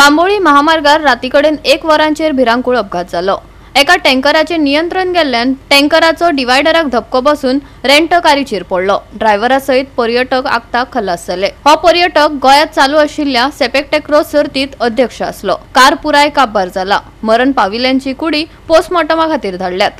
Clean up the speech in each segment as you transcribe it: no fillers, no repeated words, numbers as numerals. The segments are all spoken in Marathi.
बांबोळी महामार्गार रातीकडेन 1 वरांचेर भिरांकूळ अपघात जालो। एका टँकराचे नियंत्रण गेल्ल्यान टँकराचो डिवायडराक धपको बसून रेंट कारीचेर पडलो। ड्रायव्हरा सयत पर्यटक आगताक खलास जाले। हो पर्यटक गोंयांत चालू आशिल्ल्या सेपेक टॅक्रो सर्तीत अध्यक्ष आसलो। कार पुराय काबार जाला। मरण पाविल्ल्यांची कुडी पोस्टमॉर्टमा खातीर धाडल्यात।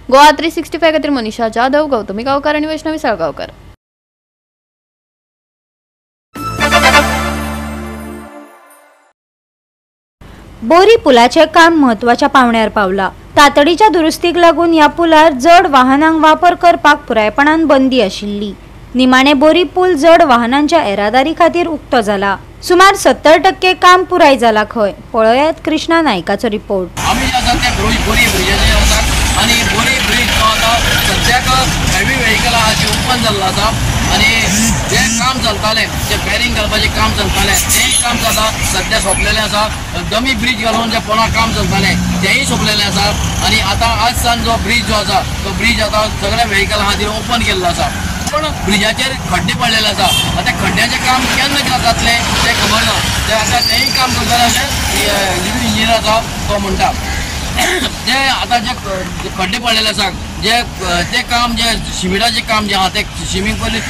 गोवा 365 खातीर मनीषा जाधव, गौतमी गांवकर आणि वैष्णवी साळगांवकर। बोरी पुलाचे काम महत्वाच्या पावण्यार पावला। तातडीच्या दुरुस्तीक लागून ह्या पुलार जड वाहनांक वापर करपाक पुरायपणान बंदी आशिल्ली। निमाणे बोरी पूल जड वाहनांच्या येरादारी खातीर उक्तो जाला। सुमार 70% काम पुराय जाला खंय। पळयात कृष्णा नायकाचो रिपोर्ट। आणि बोरी ब्रिज जो आता सद्याक हेवी व्हेकल आसा ओपन जाल्लो आसा आणि जे काम चलताले जे बॅरिंग घालपाचें काम चलतालें तेंय काम जाता सद्या सोंपलेलें आसा। डमी ब्रिज घालून जे पोना काम चलतालें तेंय सोंपलेलें आसा आणि आता आज सान जो ब्रिज जो आसा तो ब्रिज आता सगळ्या व्हेकल खातीर ओपन केल्लो आसा। पण ब्रिजाचेर खड्डे पडलेले आसा। आता खड्ड्याचें काम केन्ना जातलें तें खबर ना। ते आता तेंय काम करताले अशें इंजिनियर आसा तो म्हणटा। जे आता जे खड्डे पडलेले आसा जे काम जे शिमिटाचें काम जे आहा ते चिपींग करून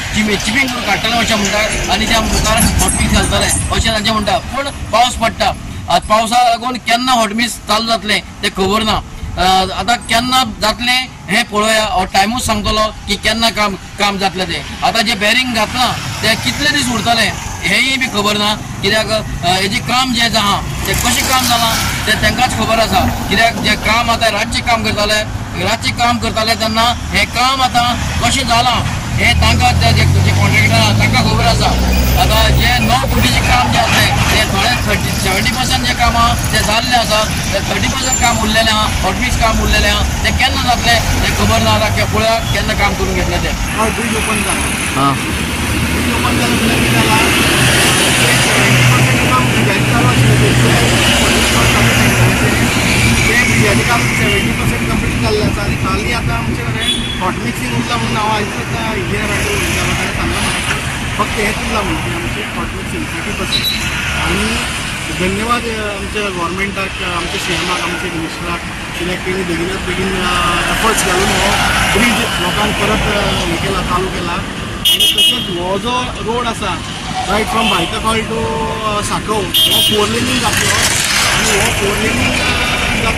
काडटले अशें म्हणटा आणि त्या मुखार हॉटमिक्स घालतले अशें तांचें म्हणटा। पूण पावस पडटा आतां पावसा लागून केन्ना हॉटमिक्स चालू जातलें तें खबर ना। आता केन्ना जातलें हें पळोवया। हो टायमूच सांगतलो की केन्ना काम जातलें तें। आता जे बॅरिंग घातलां ते कितले दीस उरतलें हेंय बी खबर ना। कित्याक हेजें काम जें आहा तें कशें काम जालां तें तांकांच खबर आसा। कित्याक जे काम आतां रातचें काम करताले तेन्ना हें काम आतां कशें जालां हें तांकां जे कॉन्ट्रॅक्टर आहा तांकां खबर आसा। आतां जे 9 कोटीचें काम जें आसलें तें थोडें 70% जें काम आहा तें जाल्लें आसा। 30% काम उरलेलें आहा, हॉटमिक्स काम उरलेलें आहा तें केन्ना जातलें तें खबर ना। आतां पळया केन्ना काम करून घेतलें तें। ब्रिज ओपन जालें। ब्रिज ओपन जालें म्हणल्यार कितें जालां काम चालू आशिल्लें तें ब्रिजाचें काम 70% कंप्लीट जाल्लें आसा आनी खाली आतां आमचे कडेन हॉटमिक्सिंग उरला म्हणून हांव आयज इंजिनियरांकडे उलयतालो ताणें सांगलां म्हाका फक्त हेंच उरलां म्हणून आमचें हॉटमिक्सिंग 30%। आनी धन्यवाद आमच्या गव्हर्मेंटाक, आमच्या सीएमाक, आमच्या मिनिस्टराक कित्याक तेणी बेगीनाच बेगीन एफर्ट्स घालून हो ब्रिज लोकांक परत हें केला, चालू केला। आनी तशेंच हो जो रोड आसा रायट फ्रॉम भायतकाळ टू सांकळो हो 4 लेनीन जातलो आनी हो 4 लेनीन जाता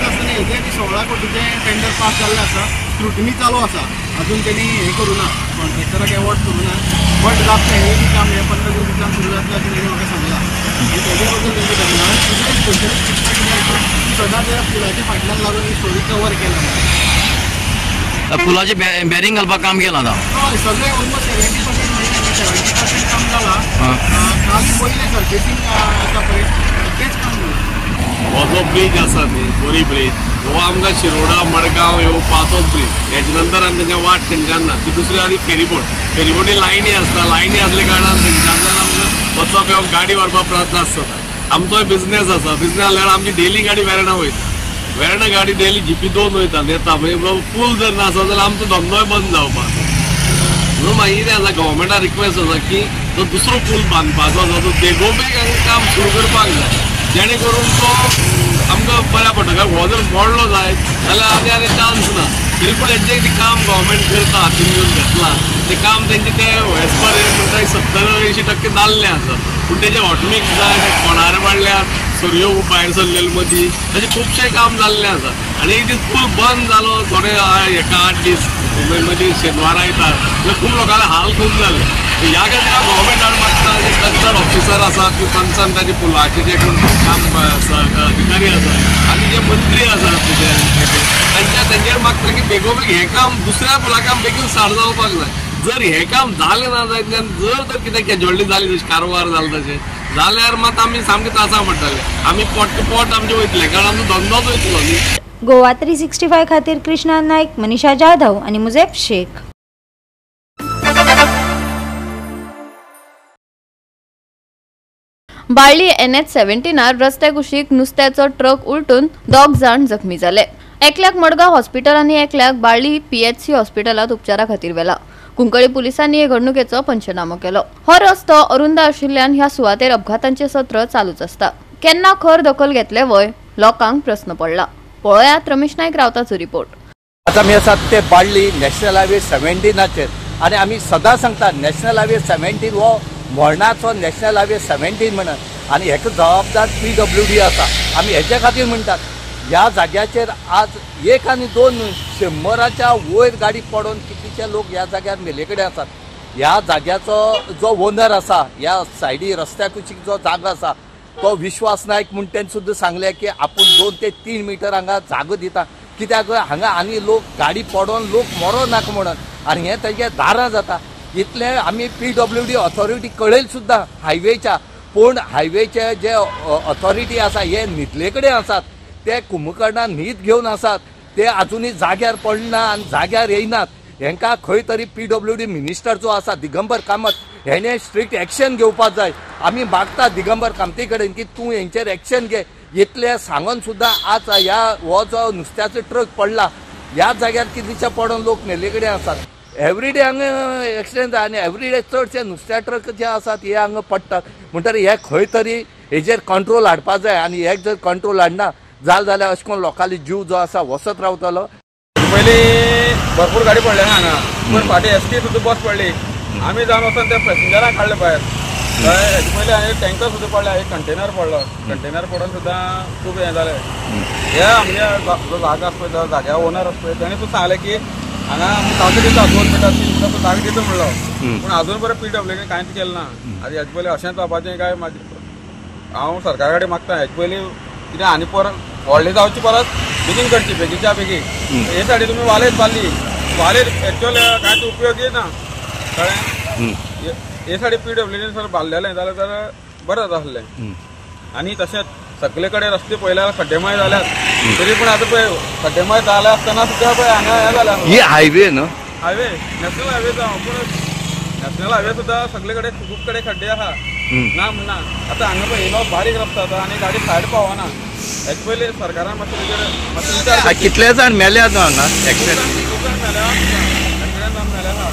आसतना हेजे 16 कोटीचें टेंडर पास जाल्लें आसा। स्क्रुटिनी चालू आसा, अजून तेणी हें करूं ना, कॉन्ट्रॅक्टराक एवॉर्ड करूं ना। बट जातलें हें बी काम हे 15 दिवसांत सुरू जातलें अशें तेणी म्हाका सांगलां आनी तेजे बद्दल तेंचे धन्यवाद। दुसरें स्पेशलिस्ट चिंतता कितें सदांच ह्या पुलाच्या फाटल्यान लागून ही स्टोरी कवर केला। पुलाचे बॅरिंग घालपाक काम केलां आतां हय सगळें ऑलमोस्ट 70% काम जालां। खाली पयलें सर्फेसींग आसा पळय तेंच काम जालां। हो जो ब्रिज आसा न्ही बोरी ब्रिज हो आमकां शिरोडा मडगांव येवपाचोच ब्रिज। हेजे नंतर आनी तेंच्या वाट खंयच्यान ना। ती दुसरी आनी फेरीबोटी लायनी आसता। लायनी आसल्या कारणान थंयच्यान आमकां वचप येवप गाडी व्हरपाक त्रास जाता। आमचोय बिजनेस आसा। बिजनेस जाल्यार आमची डेली गाडी वेर्णा वयता। वेर्णा गाडी डेली जीपी 2 वयता येता मागीर पूल जर नासत जाल्यार आमचो धंदोय बंद जावपाक म्हणून मागीर आसा गव्हर्मेंटाक रिक्वेस्ट आसा की तो दुसरो पूल बांदपाचो आसा तो बेगोबेग हांगा काम सुरू करपाक जाय जेणे करून तो आमकां बऱ्या पडटा कारण हो जर मोडलो जायत जाल्यार आनी चान्स ना तरी पूण हेंचें कितें काम गव्हर्मेंट करता हातीन घेवन घेतलां तें काम तेंचें तें एज पर म्हणटा 70-80% जाल्लें आसा पूण तेजें ऑटोमेटीक जाय कोणारे वाडल्यात सरयो भायर सरलेले मदीं अशें खुबशें काम जाल्लें आसा आनी एक दीस पूल बंद जालो थोडे एका 8 दीस मदीं शेनवारा येतात जाल्यार खूब लोकांले हाल खूब जाले ह्या खातीर गव्हर्मेंटान मागता जे कन्सर्न ऑफिसर आसा किंवा कन्सर्न ताचे पुलाचे जे काम अधिकारी आसा आनी जे मंत्री आसा तेंचेर मागता की बेगोबेग हें काम दुसऱ्या पुला काम बेगीन स्टार्ट जावपाक जाय जर हें काम जालें ना जायतल्यान जर तर कितें कॅज्युअलिटी जाली तशी कारवार जालें तशें जाल्यार मात आमी सामकें त्रासां पडटले आमी पोट टू पोट आमचें वयतले कारण आमचो धंदोच वयतलो न्ही गोवा 365 खातीर कृष्णा नायक, मनीषा जाधव आणि मुजेब शेख. बाळ्ळी NH-17 रस्ते कुशीक नुस्त्याचो ट्रक उलटून 2 जाण जखमी जाले. एकल्याक मडगांव हॉस्पिटल आणि एकल्याक बाळ्ळी PHC हॉस्पिटलात उपचारा खातीर व्हेला. कुंकळी पुलिसांनी हे घडणुकेचो पंचनामो केलो. हो रस्तो अरुंद आशिल्ल्यान ह्या सुवातेर अपघातांचे सत्र चालूच असता. केन्ना खर दखल घेतले वय लोकांक प्रश्न पडला. पळयात रमेश नायक रावताचो रिपोर्ट. आता आमी आसात ते बाळ्ळी नॅशनल हायवे 17 आणि आमी सदां सांगता नॅशनल हायवे 17 हो मरणाचो नॅशनल हायवे 17 म्हणून आणि हेका जबाबदार PWD आसा. आमी हेच्या खातीर म्हणटात ह्या जाग्याचेर आज 1 आनी 2 100च्या वयर गाडी पडून कितलेशे लोक ह्या जाग्यार मेले कडेन आसात. ह्या जाग्याचो जो ओनर आसा ह्या सायडी रस्त्या कुशीक जो जागो आसा तो विश्वास नायक म्हूण तेणें सुद्दां सांगलें की आपूण 2 ते 3 मिटर हांगा जागो दिता कित्याक हांगा आनी लोक गाडी पडोवन लोक मरो नाका म्हणून आनी हें तेजे दारां जाता. इतले आमी PWD ऑथॉरिटी कळयली सुद्दां हायवेच्या पूण हायवेचे जे ऑथॉरिटी आसा हे न्हिदले कडेन आसात ते कुंभकर्णां न्हीद घेवन आसात ते आजुनूय जाग्यार पडना आनी जाग्यार येयनात. हेंकां खंय तरी PWD मिनिस्टर जो आसा दिगंबर कामत हेणे स्ट्रिक्ट एक्शन घेवपाक जाय. आमी मागता दिगंबर कामती कडेन की तूं हेंचेर एक्शन घे. इतले सांगून सुद्दां आज हो जो नुस्त्याचो ट्रक पडला ह्या जाग्यार कितलेशे पडून लोक मेल्ले कडेन आसात. एवरीडे हांगा एक्सिडेंट आनी एवरीडे चडशे नुस्त्या ट्रक जे आसात हे हांगा पडटात म्हणटरी हे खंय तरी हेजेर कंट्रोल हाडपा जाय आनी हे जर कंट्रोल हाडना जाल्यार अशें करून लोकांचो जीव जो आसा वसत रावतलो. पयलीं भरपूर गाडी पडले ना हांगा पण फाटी ST सुद्दां बस पडली आमी जावन वचून त्या पॅसेंजरांक काडले भायर. हेजे पयलीं हांगा टँकर सुद्दां पडले एक कंटेनर पडलो कंटेनर पडून सुद्दां खूब हें जालें. हे आमगे जो जागो आसा पळय जाग्या ओनर आसा पळय ताणें तूं सांगलें की हांगा जागो दिता 2 मिटर 3 मिटर जागो दिता म्हणलो पूण आजून पर्यंत PWDन कांयच केलें ना. आतां हेजे पयलीं अशेंच जावपाचें काय हांव सरकारा कडेन मागता हेजे पयलीं कितें आनी परत व्हडली जावची परत बेगीन करची बेगीच्या बेगीन. हे सायडी तुमी वालेर बांदली वालेर एक्चुअल कांयच उपयोगी ना कळ्ळें. हे सायडी PWDन सर बांदलेलें जाल्यार बरें जातलें. आनी तशेंच सगळे कडेन रस्ते पळयल्यार खड्डेमाय जाल्यात तरी पूण आतां पळय खड्डेमाय जाले आसतना सुद्दां पळय हांगा हें जाल्या ही हायवे न्हू हायवे नॅशनल हायवे जावं पूण नॅशनल हायवे सुद्दां सगळे कडेन खूब कडेन खड्डे आहा ना म्हणना. आतां हांगा पळय येयलो बारीक रस्तो आसा आनी गाडी सायड पावना. हेजे पयलीं सरकारान मातशें विचार कितले जाण मेल्यात हांगा एक्सिडेंट खूब जाण मेल्या एक्सिडेंट जावन मेले आहा.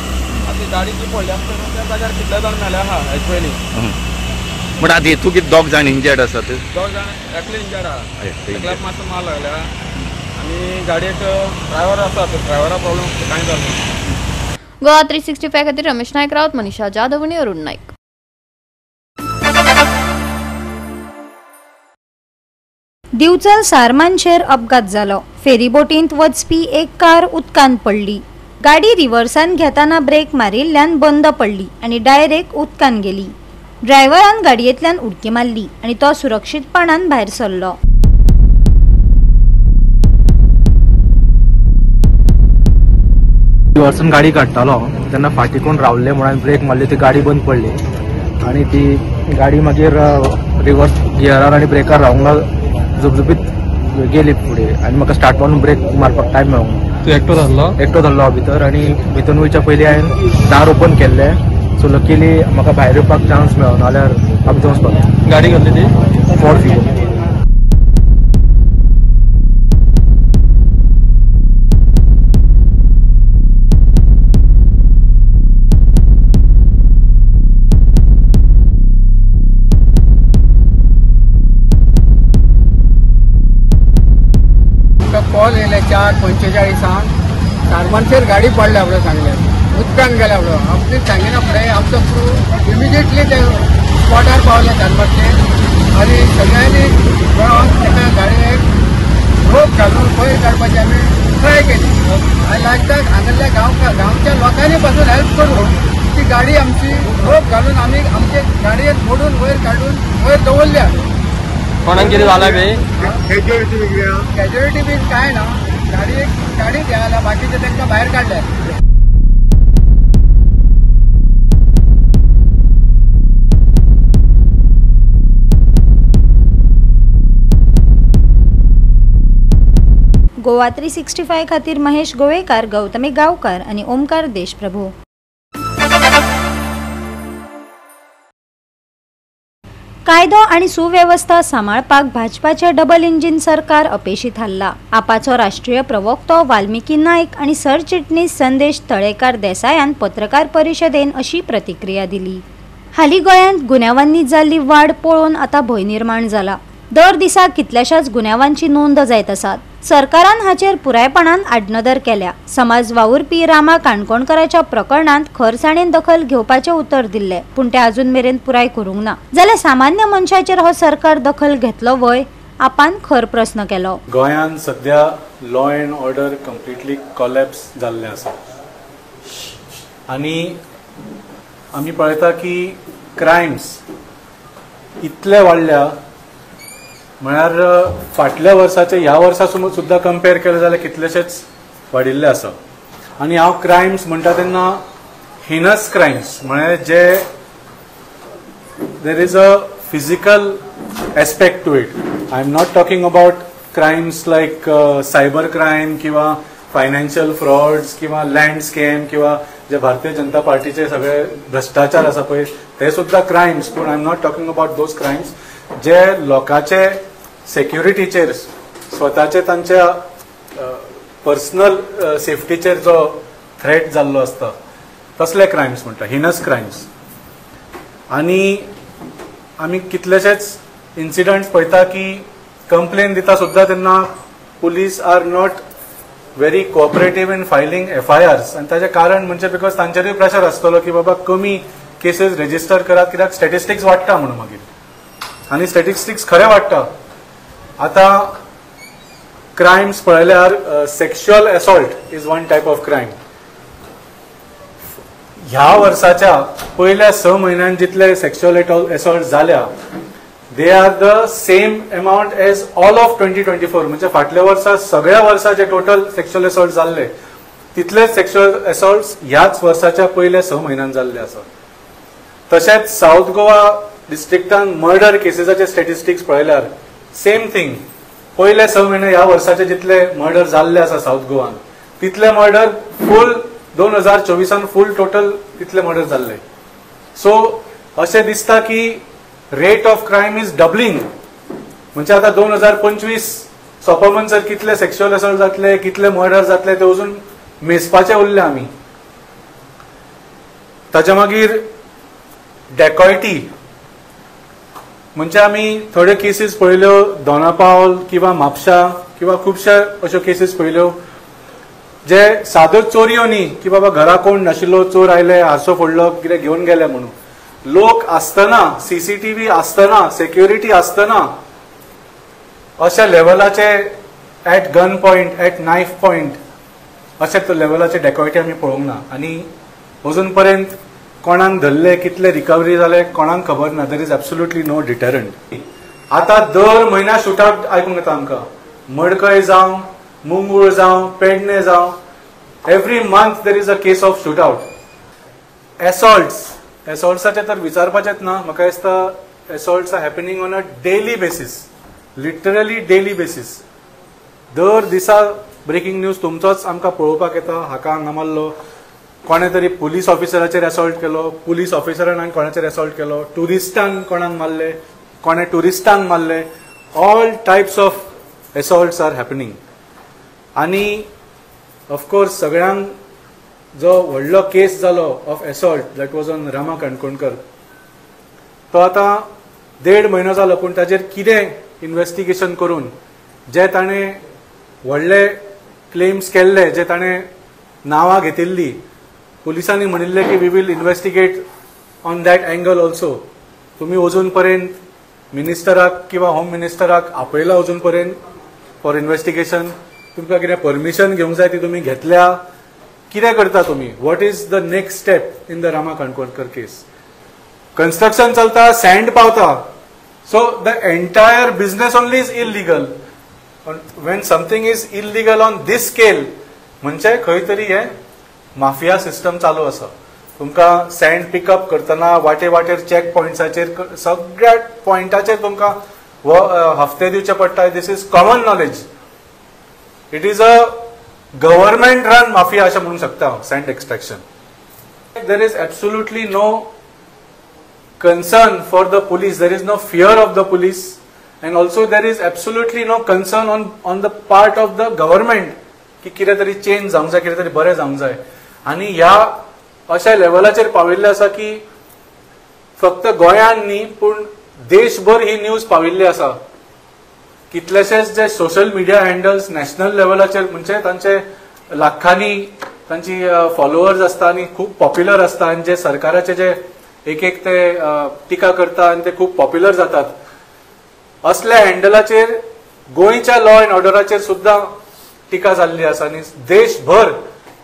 आतां गाडी जी पडली आसतना त्या जाग्यार कितले जाण मेले आहा हेजे पयलीं. पण आतां हेतू कितें 2 जाण इंजर्ड आसात 2 जाण एकले इंजर्ड आहा. एकल्याक मातसो मार लागल्या आनी गाडयेक ड्रायव्हर आसा ड्रायव्हरा प्रॉब्लेम कांय जालो. गोवा 365 खातीर रमेश नायक रावत, मनीषा जाधव आणि अरुण नायक. दिवचल सारमानशेर अपघात जालो. फेरीबोटींत वचपी एक कार उदकांत पडली. गाडी रिव्हर्सान घेताना ब्रेक मारिल्ल्यान बंद पडली आणि डायरेक्ट उदकांत गेली. ड्रायव्हरान गाडयेंतल्यान उडकी मारली आणि तो सुरक्षीतपणान भायर सरलो. रिव्हर्सान गाडी काडटालो तेन्ना फाटी कोण रावल्ले म्हणून ब्रेक मारली ती गाडी बंद पडली आणि ती गाडी मागीर रिव्हर्स गियरार आणि ब्रेकार रावंक झुपझुपीत गेली फुडें आणि म्हाका स्टार्ट मारून ब्रेक मारपाक टायम मेळोंक. तूं एकटो जाल्लो भितर आणि भितर वयच्या पयलीं हांवें दार ओपन केल्ले सो लकीली म्हाका भायर येवपाक चान्स मेळ्ळो नाल्यार आमी थंय वचपाक. गाडी घेतली ती Ford Figo. कॉल येयले 4:45 कार्बनचेर गाडी पडल्या म्हणून सांगले, उदकान गेल्या म्हणून. आमची सांगिना फुडें आमचो क्रू इमिजिएटली ते स्पॉटार पावले कार्बनचेर आनी सगळ्यांनी मेळोन एका गाडयेक रोप घालून वयर काडपाची आमी ट्राय केली. आनी लागतात हांगल्या गांवच्या लोकांनी पासून हेल्प करून ती गाडी आमची रोप घालून आमी आमचे गाडयेक मोडून वयर काडून वयर दवरल्या. कोणाक कितें जालां बे? कॅज्युअलिटी बीन काय ना, गाडी द्यायला बाकीचे त्यांना बाहेर काढले. गोवा 365 खातीर महेश गोवेकार, गौतमी गांवकार आणि ओमकार देशप्रभू. कायदो आणि सुवेवस्था सांबाळपाक भाजपाचे डबल इंजिन सरकार अपेशी थारला. आपाचो राष्ट्रीय प्रवक्तो वाल्मिकी नायक आणि सरचिटणीस संदेश तळेकार देसायान पत्रकार परिशदेन अशी प्रतिक्रिया दिली. हालीं गोंयांत गुन्यांवांनी जाल्ली वाड पळोवन आता भंय निर्माण जाला. दर दिसा कितल्याशाच गुन्यांवांची नोंद जायत आसात. सरकारान हाचेर पुरायपणान आडनदर केल्या. समाज वावुरपी रामा काणकोणकाराच्या प्रकरणांत खरसाणेन दखल घेवपाचे उतर दिल्ले, पूण ते अजून मेरेन पुराय करूंक ना. जाल्यार सामान्य मनशाचेर हो सरकार दखल घेतलो वय? आपान खर प्रश्न केलो. गोंयांत सध्या law and order completely collapse जाल्ले आसा आनी आमी पळयता की क्रायम्स इतले वाडल्या, म्हळ्यार फाटल्या वर्साचे ह्या वर्सा सुद्दां कंपेर केले जाल्यार कितलेशेच वाडिल्ले आसा. आनी हांव क्रायम्स म्हणटा तेन्ना हिनस क्रायम्स, म्हळ्यार जे there is a physical aspect to it. I am not talking about crimes like cyber crime किंवा फायनान्शियल फ्रॉड्स किंवा लँड स्कॅम किंवा जे भारतीय जनता पार्टीचे सगळे भ्रष्टाचार आसा पळय ते सुद्दां क्रायम्स. पूण I am not talking about those crimes जे लोकांचे सेक्युरिटीचेर, स्वताचे तांच्या पर्सनल सेफ्टीचेर जो थ्रेट जाल्लो आसता तसले क्रायम्स म्हणटा, हिनस क्रायम्स. आनी आमी कितलेशेच इन्सिडंट्स पळयता की कंप्लेन दिता सुद्दां तेन्ना police are not very cooperative in filing FIRs. आनी ताचें कारण म्हणजे बिकॉज तांचेरूय प्रेशर आसतलो की बाबा कमी केसीस रेजिस्टर करात, कित्याक स्टॅटिस्टिक्स वाडटा म्हणून मागीर. आनी स्टॅटिस्टिक्स खरें वाडटा. आतां क्रायम्स पळयल्यार sexual assault is one type of crime. ह्या वर्साच्या पयल्या 6 म्हयन्यांत जितले सेक्शुअल एसॉल्ट जाल्या they are the same amount as all of 2024. म्हणजे फाटल्या वर्सा सगळ्या वर्साचे टोटल सेक्शुअल एसॉल्ट जाल्ले तितलेच सेक्शुअल एसॉल्ट्स ह्याच वर्साच्या पयल्या 6 म्हयन्यांत जाल्ले आसा. तशेंच साऊथ गोवा डिस्ट्रिक्टान मर्डर केसेसाचे स्टॅटिस्टिक्स पळयल्यार सेम थिंग. पयले 6 म्हयने ह्या वर्साचे जितले मर्डर जाल्ले आसा साऊथ गोवान तितले मर्डर फूल 2024 फूल टोटल तितले मर्डर जाल्ले. सो अशें दिसता की rate of crime is doubling. म्हणजे आता 2025 सोंपा म्हणसर कितले सेक्शुअल असॉल्ट जातले, कितले मर्डर जातले ते अजून मेजपाचे उरले आमी. ताच्या मागीर डेकॉयटी म्हणजे आमी थोड्यो केसीस पळयल्यो दोनापावल किंवा म्हापशा किंवा खुबशे अश्यो केसीस पळयल्यो जे साद्यो चोरयो न्ही की बाबा घरा कोण नाशिल्लो, चोर आयले, हारसो फोडलो, कितें घेवन गेले म्हणून. लोक आसतना, CCTV आसतना, सेक्युरिटी आसतना अशा लेवलाचे at gun point, at knife point अशे लेवलाचे डेकॉयटी आमी पळोवंक ना. आनी अजून पर्यंत कोणाक धरले, कितले रिकवरी जाले कोणाक खबर ना. There is absolutely no deterrent. आता दर म्हयन्या शूटआउट आयकूंक येता आमकां. मडकय जावं, मुंगूळ जावं, पेडणे जावं, every month there is a case of shootout. एसॉल्ट्साचे तर विचारपाचेच ना. म्हाका दिसता assaults are happening on a daily basis, literally daily basis. दर दिसा ब्रेकिंग न्यूज तुमचोच आमकां पळोवपाक येता. हाका हांगा मारलो, कोणे तरी पुलीस ऑफिसराचेर एसॉल्ट केलो, पुलीस ऑफिसरान कोणाचेर एसॉल्ट केलो, टुरिस्टांक कोणाक मारले, कोणे टुरिस्टांक मारले. All types of assaults are happening. आनी ऑफकोर्स सगळ्यांक जो व्हडलो केस जालो of assault that was on Rama Kankonkar तो आतां 1.5 म्हयनो जालो. पूण ताचेर कितें इन्व्हेस्टिगेशन करून जे ताणें व्हडले क्लेम्स केल्ले जे ताणें नांवां घेतिल्ली, पुलिसांनी म्हणिल्लें की we will investigate on that angle also. तुम्ही अजून पर्यंत मिनिस्टराक किंवा होम मिनिस्टराक आपयला अजून पर्यंत फॉर इन्व्हेस्टिगेशन? तुमकां कितें परमिशन घेवंक जाय ती तुमी घेतल्या? कितें करता तुमी? What is the next step in the Rama Kankonkar case? Construction चलता, सँड पावता, so the entire business only is illegal. When something is illegal on this scale म्हणजे खंय तरी हे माफिया सिस्टम चालू आसा. तुमकां सँड पिकअप करतना वाटेर चॅक पॉयंट्साचेर सगळ्या पॉयंटाचेर तुमकां हफ्ते दिवचे पडटा. This is common knowledge. It is a government run mafia अशें म्हणूंक शकता हांव sand extraction. There is absolutely no concern for the police. There is no fear of the police, and also there is absolutely no concern on the part of the government की कितें तरी चेंज जावंक जाय, कितें तरी बरें जावंक जाय. आनी ह्या अशा लेवलाचेर पाविल्ले आसा की फक्त गोंयांत न्ही पूण देशभर ही न्यूज पाविल्ली आसा. कितलेशेच जे सोशल मिडिया हँडल्स नॅशनल लेवलाचेर म्हणजे तांचे लाखांनी तांची फॉलोअर्स आसता आनी खूब पॉप्युलर आसता, आनी जे सरकाराचे जे एक ते टिका करता आणि ते खूप पॉप्युलर जातात. असल्या हँडलाचेर गोंयच्या लॉ अँड ऑर्डराचेर सुद्धा टिका जाल्ली आसा आनी देशभर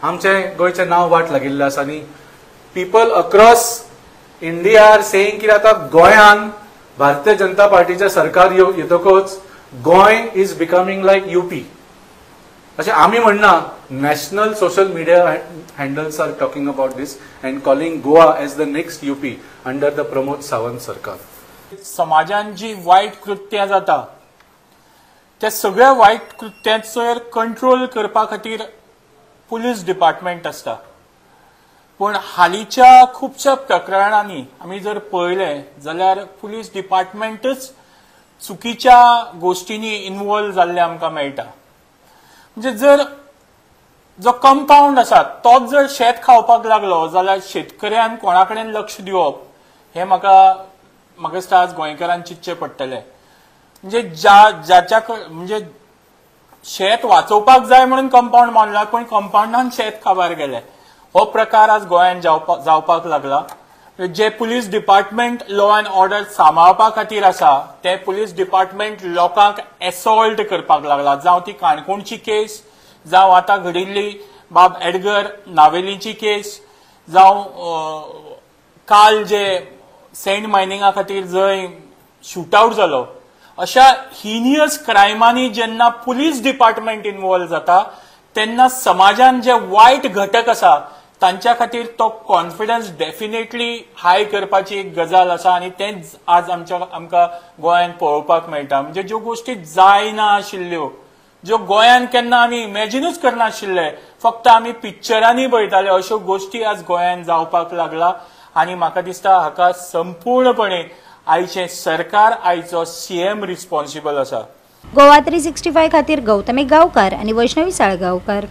आमचे गोंयचे नांव वाट लागिल्ले आसा. आनी people across India are saying की आता गोंयांत भारतीय जनता पार्टीचे सरकार येतकच Goa is becoming like UP अशें आमी म्हणना. National social media handles are talking about this and calling Goa as the next UP under the Pramod Sawant सरकार. समाजान जी वायट कृत्यां जाता त्या सगळ्या वायट कृत्यांचेर कंट्रोल करपा खातीर पुलीस डिपार्टमेंट आसता. पूण हालींच्या खुबश्या प्रकरणांनी आमी जर पळयलें जाल्यार पुलीस डिपार्टमेंटच चुकीच्या गोश्टींनी इन्वॉल्व जाल्ले आमकां मेळटा. म्हणजे जर जो कंपाऊंड आसा तोच जर शेत खावपाक लागलो जाल्यार शेतकऱ्यान कोणा कडेन लक्ष दिवप हें म्हाका दिसता आज गोंयकारांक चिंतचें पडटलें. म्हणजे ज्याच्या म्हणजे शेत वाचोवपाक जाय म्हणून कंपाऊंड बांदला पण कंपाऊंडान शेत काबार गेले. हो प्रकार आज गोंयांत जावपाक लागला. जे police department law and order सांबाळपा खातीर आसा ते पुलीस डिपार्टमेंट लोकांक एसॉल्ट करपाक लागला. जावं ती काणकोणची केस, जावं आतां घडिल्ली बाब एडगर नावेलीची केस, जावं काल जे सँड मायनिंगा खातीर जंय शूटआउट जालो. अशा हिनियस क्रायमांनी जेन्ना पुलीस डिपार्टमेंट इन्वॉल्व जाता तेन्ना समाजान जे वायट घटक आसा तांच्या खातीर तो कॉन्फिडन्स डेफिनेटली हाय करपाची एक गजाल आसा आनी तेंच आज आमकां गोंयांत पळोवपाक मेळटा. म्हणजे ज्यो गोश्टी जायना आशिल्ल्यो, ज्यो गोंयांत केन्ना आमी इमॅजिनूच करनाशिल्ले, फक्त आमी पिक्चरांनी पळयताले अश्यो गोश्टी आज गोंयांत जावपाक लागला. आनी म्हाका दिसता हाका संपूर्णपणे आयचे सरकार, आयचो सीएम रिस्पॉन्सिबल आसा. गोवा 365 खातीर गौतमी गांवकार आनी वैष्णवी साळगांवकार.